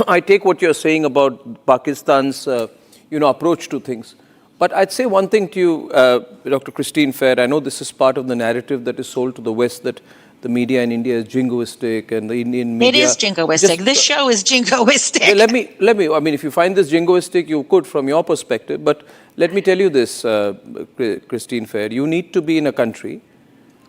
I take what you're saying about Pakistan's, approach to things. But I'd say one thing to you, Dr. Christine Fair. I know this is part of the narrative that is sold to the West, that the media in India is jingoistic and the Indian media... It is jingoistic. This show is jingoistic. Yeah, let me, I mean, if you find this jingoistic, you could from your perspective. But let me tell you this, Christine Fair. You need to be in a country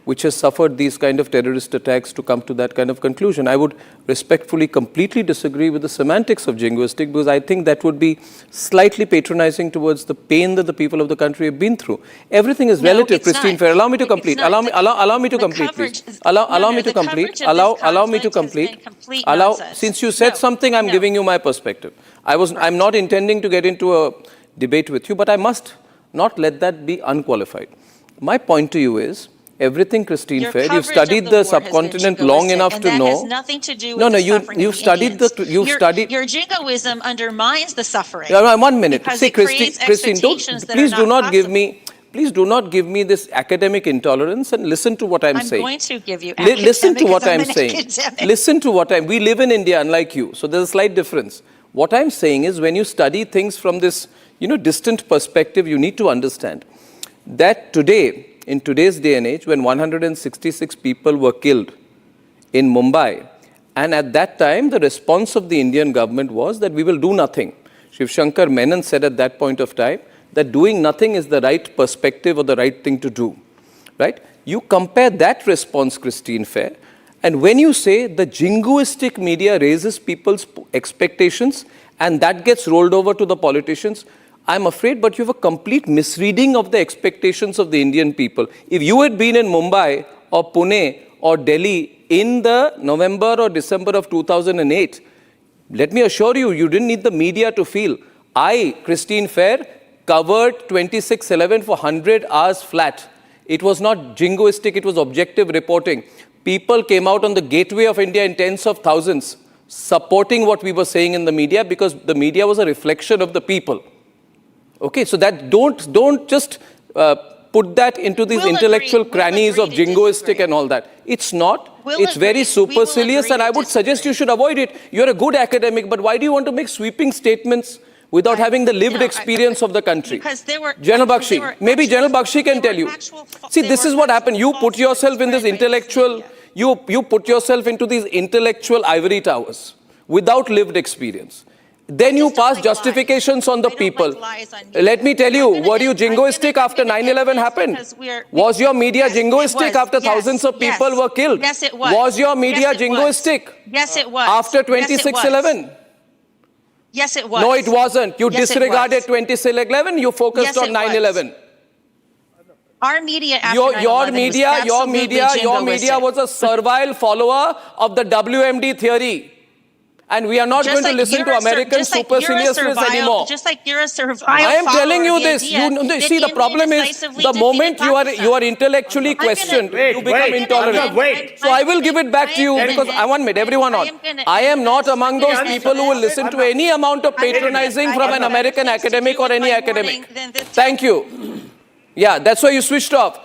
which has suffered these kind of terrorist attacks to come to that kind of conclusion. I would respectfully completely disagree with the semantics of jingoistic, because I think that would be slightly patronizing towards the pain that the people of the country have been through. Everything is relative, Christine Fair. Allow me to complete. Allow me to complete, please. Allow me to complete. Allow me to complete. Since you said something, I'm giving you my perspective. I'm not intending to get into a debate with you, but I must not let that be unqualified. My point to you is, everything, Christine Fair, you've studied the subcontinent long enough to know. That has nothing to do with the suffering you've studied the Your jingoism undermines the suffering. 1 minute. Because See, it creates Christine, please do not give me this academic intolerance and listen to what I'm saying. I'm going to give you academic. Listen to what I'm saying. Listen to what we live in India, unlike you. So there's a slight difference. What I'm saying is, when you study things from this, distant perspective, you need to understand that today, in today's day and age, when 166 people were killed in Mumbai, and at that time, the response of the Indian government was that we will do nothing. Shiv Shankar Menon said at that point of time that doing nothing is the right perspective or the right thing to do. Right? You compare that response, Christine Fair, and when you say the jingoistic media raises people's expectations and that gets rolled over to the politicians, I'm afraid, but you have a complete misreading of the expectations of the Indian people. If you had been in Mumbai or Pune or Delhi in the November or December of 2008, let me assure you, you didn't need the media to feel. I, Christine Fair, covered 26/11 for 100 hours flat. It was not jingoistic, it was objective reporting. People came out on the gateway of India in tens of thousands supporting what we were saying in the media, because the media was a reflection of the people. Okay, so that don't just put that into these intellectual crannies of jingoistic and all that. It's not. It's very supercilious, and I would suggest you should avoid it. You're a good academic, but why do you want to make sweeping statements without having the lived experience of the country? General Bakshi, maybe General Bakshi can tell you. See, this is what happened. You put yourself in this intellectual, you put yourself into these intellectual ivory towers without lived experience. Then you pass justifications on the people. Let me tell you, were you jingoistic after 9/11 happened? Was your media jingoistic after thousands of people were killed? Yes, it was. Was your media jingoistic? Yes, it was. After 26/11? Yes, it was. No, it wasn't. You disregarded 26/11. You focused on 9/11. Our media after your media was a servile follower of the WMD theory. And we are not going to listen to American superciliousness anymore. Just like you're a servile I am telling you this. See, the problem is, the moment you are intellectually questioned, you become intolerant. So I will give it back to you, because I want everyone on. I am not among those people who will listen to any amount of patronizing from an American academic or any academic. Thank you. Yeah, that's why you switched off.